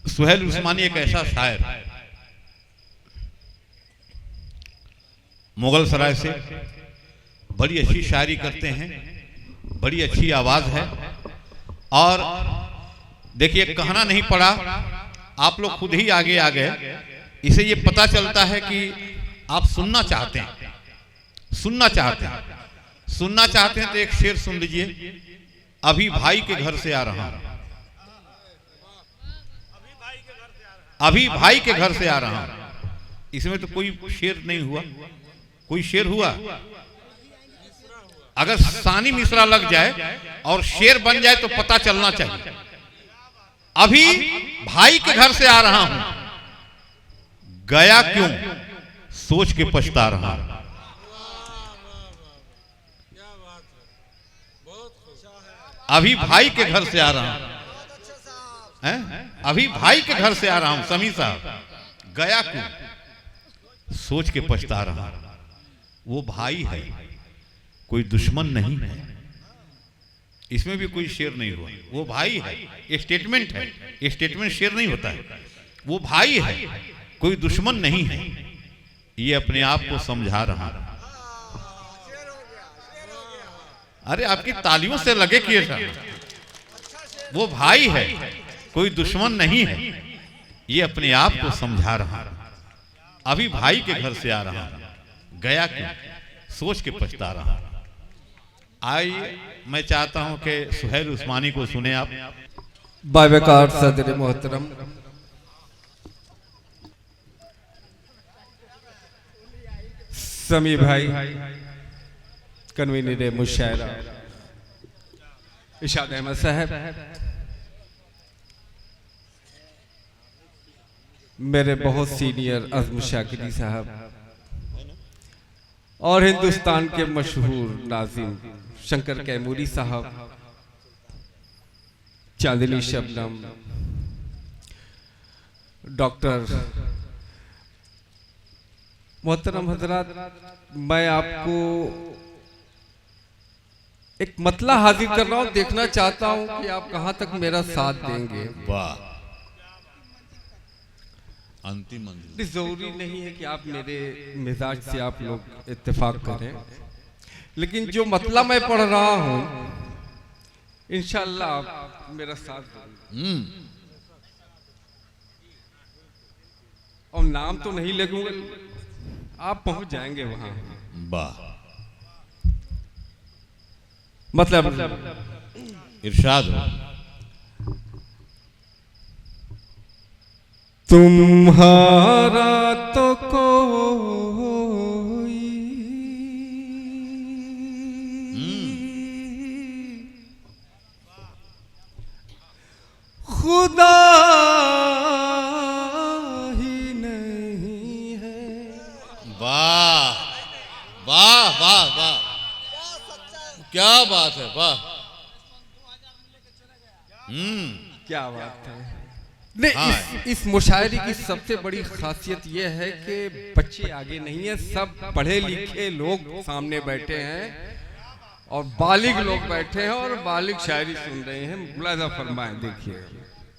सुहेल उस्मानी एक ऐसा शायर, मुगल सराय से, बड़ी अच्छी शायरी करते हैं, बड़ी अच्छी आवाज है। और देखिए, कहना नहीं पड़ा, आप लोग खुद ही आगे आ गए। इसे ये पता चलता है कि आप सुनना चाहते हैं, सुनना चाहते हैं, सुनना चाहते हैं। तो एक शेर सुन लीजिए, अभी भाई के घर से आ रहा हूं, अभी भाई के घर से आ रहा हूं। इसमें तो कोई शेर नहीं हुआ, कोई शेर हुआ? अगर सानी मिश्रा लग जाए और शेर बन जाए तो पता चलना चाहिए। अभी भाई के घर से आ रहा हूं, गया क्यों सोच के पछता रहा हूं। अभी भाई के घर से आ रहा हूं, अभी भाई के घर से आ रहा हूं समी साहब, गया क्यों सोच के पछता रहा हूं। वो भाई है, कोई दुश्मन नहीं है। इसमें भी कोई शेर नहीं हुआ। वो भाई है, स्टेटमेंट है, स्टेटमेंट शेर नहीं होता है। वो भाई है, कोई दुश्मन नहीं है, ये अपने आप को समझा रहा है। अरे आपकी तालियों से लगे किए साहब। वो भाई है, कोई दुश्मन नहीं है, ये अपने आप को समझा रहा है। अभी भाई के घर से आ रहा हूं, गया क्यों सोच के पछता रहा हूं। आइए, मैं चाहता हूं कि सुहेल उस्मानी को सुने आप। बावकार सदर मोहतरम, समी भाई, कन्वीनर मुशायरा इरशाद अहमद साहब, मेरे बहुत सीनियर अज़म शाकिरी साहब, और हिंदुस्तान के मशहूर नाज़िम शंकर कैमूरी साहब, चांदनी शबनम, डॉक्टर मोहतरम हजरात, मैं आपको एक मतला हाजिर कर रहा हूं। देखना चाहता हूं कि आप कहां तक मेरा साथ देंगे। वाह, अंतिम मंजिल। जरूरी नहीं है कि आप मेरे मिजाज से आप लोग इत्तेफाक करें, लेकिन जो मतला मैं पढ़ रहा हूं इंशाअल्लाह आप मेरा साथ देंगे। और नाम तो नहीं लगूंगा, आप पहुंच जाएंगे वहां। वाह, मतलब इरशाद हो। तुम्हारा तो कोई खुदा ही नहीं है। वाह वाह वाह वाह, क्या बात है, वाह। क्या बात है। नहीं, इस मुशायरे की सबसे बड़ी खासियत यह है कि बच्चे आगे नहीं है, सब पढ़े लिखे लोग सामने बैठे हैं और बालिग लोग बैठे हैं और बालिग शायरी सुन रहे हैं। मुलाजा फरमाएं, देखिए।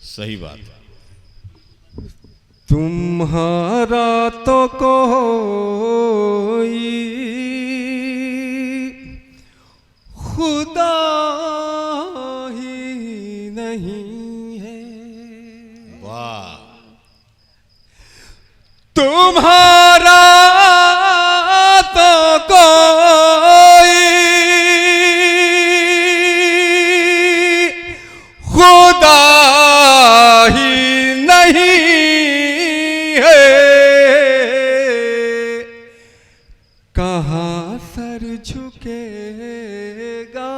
सही बात। तुम्हारा तो कोई खुदा ही नहीं है। वाह, तुम्हारा तो कोई खुदा ही नहीं है। कहाँ सर झुकेगा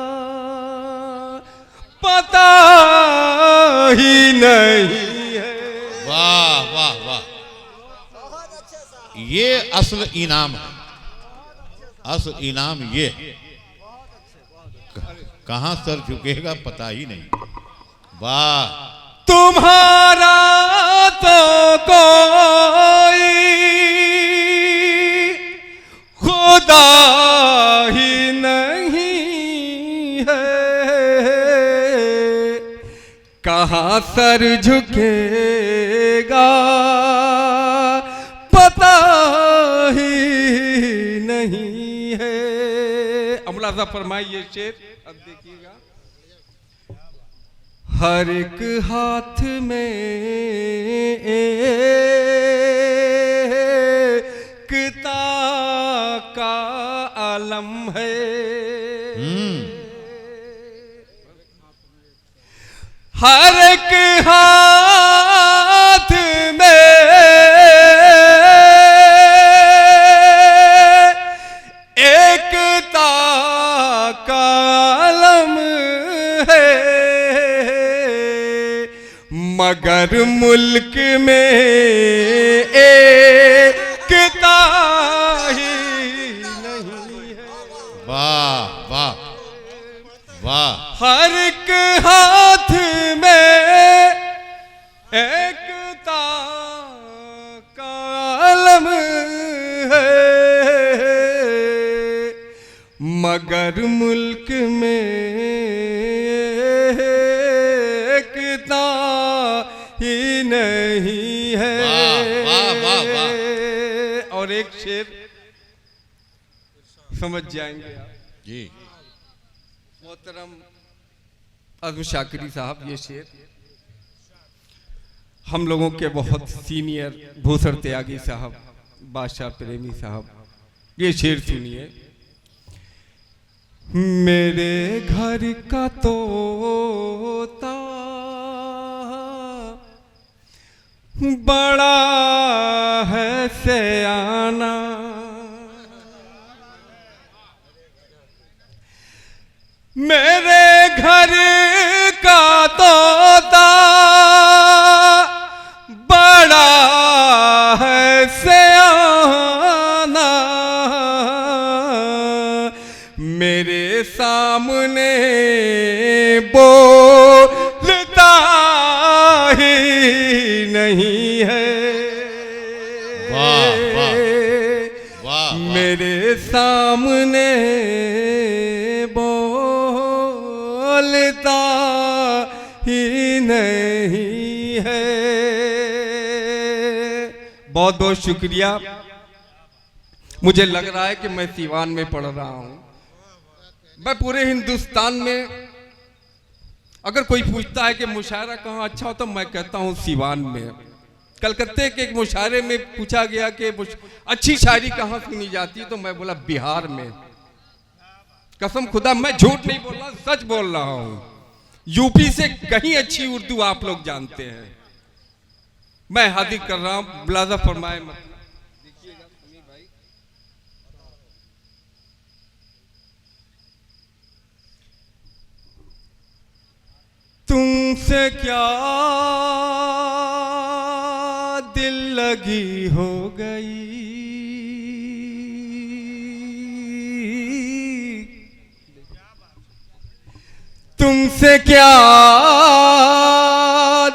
पता ही नहीं है। वाह वाह वाह, ये असल इनाम है, असल इनाम ये। कहां सर झुकेगा पता ही नहीं। वाह, तुम्हारा तो कोई खुदा ही नहीं है। कहाँ सर झुकेगा पता ही नहीं है। अमलाजा फरमाइए शेर, अब देखिएगा। हर एक हाथ में एकता का आलम है। हर एक हाथ में एकता का आलम है, मगर मुल्क में एकता ही नहीं है। वाह वाह वाह। हर एक हाथ में एकता का आलम है, मगर मुल्क में एकता ही नहीं है। वाह वाह वाह। और एक शेर समझ जाएंगे आप जी। मोहतरम अज़म शाकिरी साहब, ये शेर हम लोगों के बहुत सीनियर भूसर त्यागी साहब, बादशाह प्रेमी साहब, ये शेर सुनिए। मेरे घर का तोता बड़ा है सयाना, मेरे घर का तोता बड़ा है सयाना, मेरे सामने बोलता ही नहीं है। वाह वाह वाह। मेरे सामने बोलता ही नहीं है। बहुत बहुत शुक्रिया। मुझे लग रहा है कि मैं सीवान में पढ़ रहा हूं। मैं पूरे हिंदुस्तान में अगर कोई पूछता है कि मुशायरा कहाँ अच्छा होता, मैं कहता हूँ सीवान में। कलकत्ते के एक मुशायरे में पूछा गया कि अच्छी शायरी कहाँ सुनी जाती है, तो मैं बोला बिहार में। कसम खुदा मैं झूठ नहीं बोल रहा, सच बोल रहा हूँ। यूपी से कहीं अच्छी उर्दू आप लोग जानते हैं। मैं हाजिर कर रहा हूँ, मुलाजा फरमाए। देखिएगा समीर भाई, तुमसे क्या दिल लगी हो गई, तुमसे क्या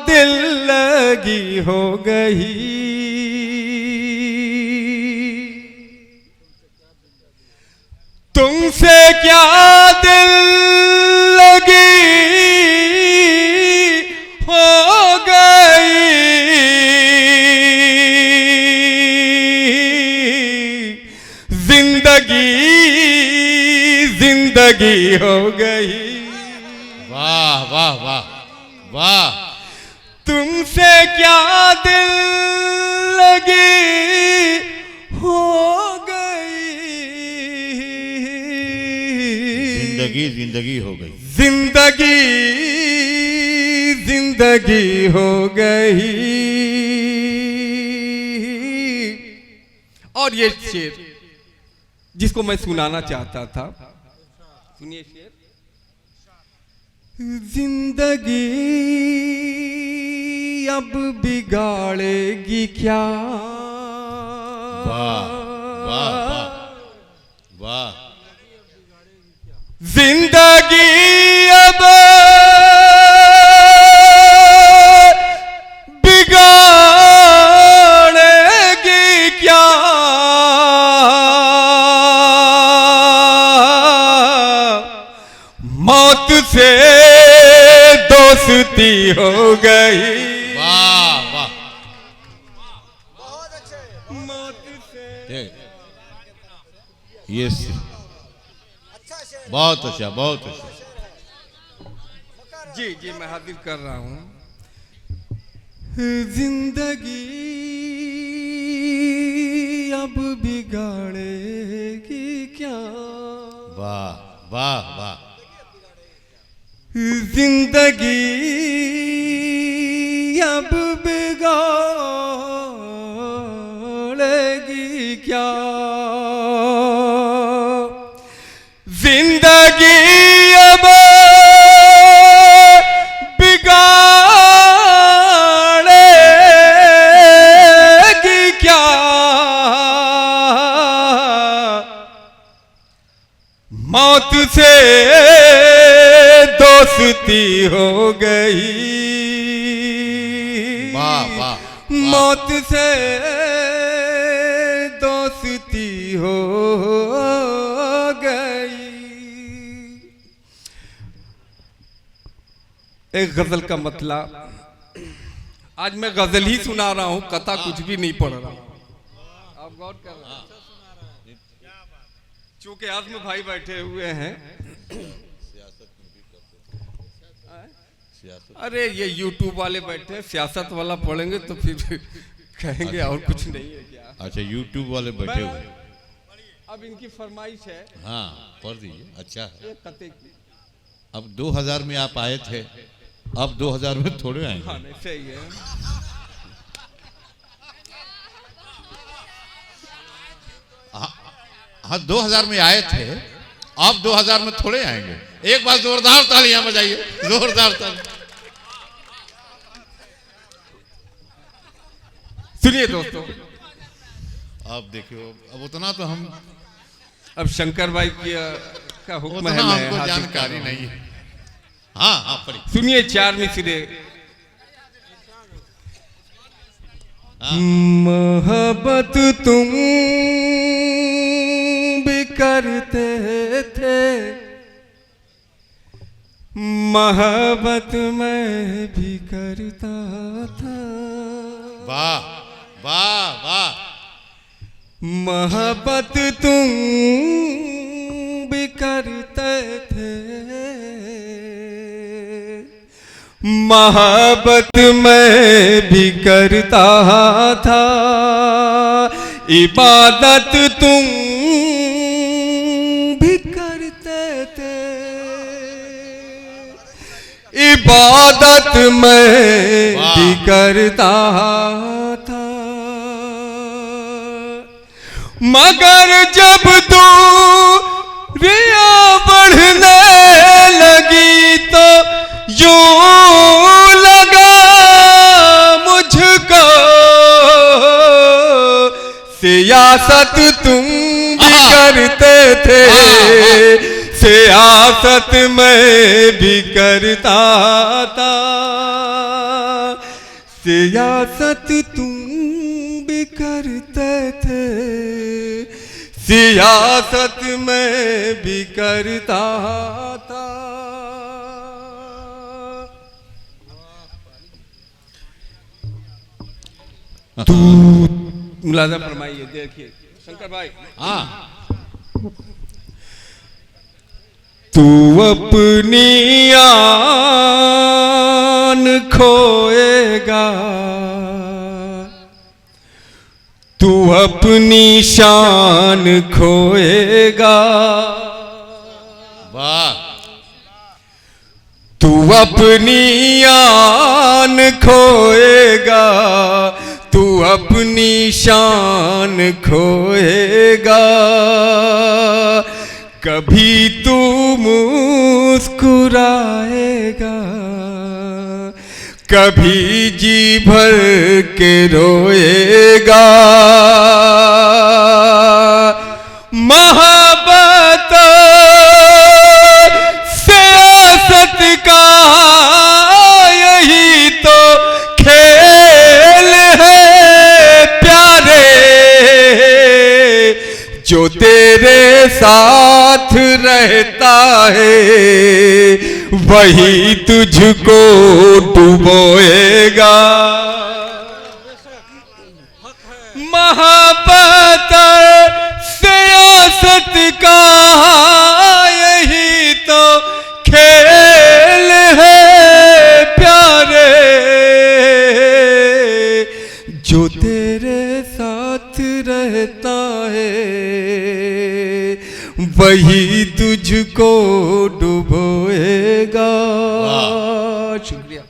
दिल लगी हो गई, तुमसे क्या दिल लगी हो गई, जिंदगी जिंदगी हो गई। वाह वाह वाह वाह। तुमसे क्या दिल लगी हो गई, जिंदगी जिंदगी हो गई, जिंदगी जिंदगी हो गई। और ये शेर जिसको मैं सुनाना चाहता था, सुनिए शेर। जिंदगी अब बिगाड़ेगी क्या, वाह वाह वाह वाह। जिंदगी अब बिगाड़ेगी क्या, मौत से दो दोस्ती हो गई। वाह वाह, मौत से ये बहुत अच्छा, बहुत अच्छा। जी जी मैं हाजिर कर रहा हूँ। जिंदगी अब बिगाड़ेगी क्या? वाह वाह वाह, जिंदगी अब बिगाड़ेगी क्या? जिंदगी अब बिगाड़ेगी क्या? मौत से दोस्ती हो गई। वाह वाह, मौत से दोस्ती हो गई। एक गजल का मतलब, आज मैं गजल ही सुना रहा हूं, कथा कुछ भी नहीं पढ़ रहा हूं। आप गौर कर रहे हैं, चूंकि आज में भाई बैठे हुए हैं। अरे ये YouTube वाले बैठे हैं, सियासत वाला पढ़ेंगे तो फिर कहेंगे और कुछ नहीं है क्या? अच्छा, YouTube वाले बैठे हुए। अब इनकी फरमाइश है। हाँ पढ़ दीजिए, अच्छा है। एक कते की। अब 2000 में आप आए थे, अब 2000 में थोड़े आएंगे। हाँ नहीं सही है। हाँ 2000 में आए थे, अब 2000 में थोड़े आएंगे। एक बार जोरदार तालियां बजाइए, जोरदार तालियां। सुनिए दोस्तों, अब देखियो, अब उतना तो हम, अब शंकर भाई की का हुक्म उतना है, मैं हमको हाजिर जानकारी कर रहा हूं। नहीं है। हाँ हाँ पढ़िए। सुनिए चार मिसरे। मोहब्बत तुम भी करते थे, मोहब्बत मैं भी करता था। वाह वाह वाह, मोहब्बत तुम भी करते थे, मोहब्बत मैं भी करता था। इबादत तुम भी करते थे, इबादत मैं भी करता था। मगर जब दूरियां बढ़ने लगी तो यूं लगा मुझको, सियासत तुम भी करते थे, सियासत मैं भी करता था। सियासत तुम भी करते थे, सियासत मैं भी करता था। तू मुलाजा फरमाइए, देखिए शंकर भाई। हाँ तू अपनी आन खोएगा, तू अपनी शान खोएगा। वाह, तू अपनी आन खोएगा, तू अपनी शान खोएगा। कभी तू मुस्कुराएगा, कभी जी भर के रोएगा। मोहब्बत सियासत का यही तो खेल है प्यारे, जो तेरे साथ रहता है वही तुझको डुबोएगा। मोहब्बत सियासत का यही तो खेल है प्यारे, जो तेरे साथ रहता है वही तुझको डुबोएगा। शुक्रिया।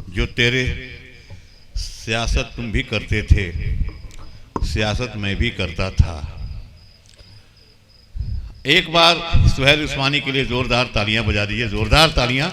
जो तेरे सियासत तुम भी करते थे, सियासत मैं भी करता था। एक बार सुहेल उस्मानी के लिए जोरदार तालियां बजा दीजिए, जोरदार तालियां।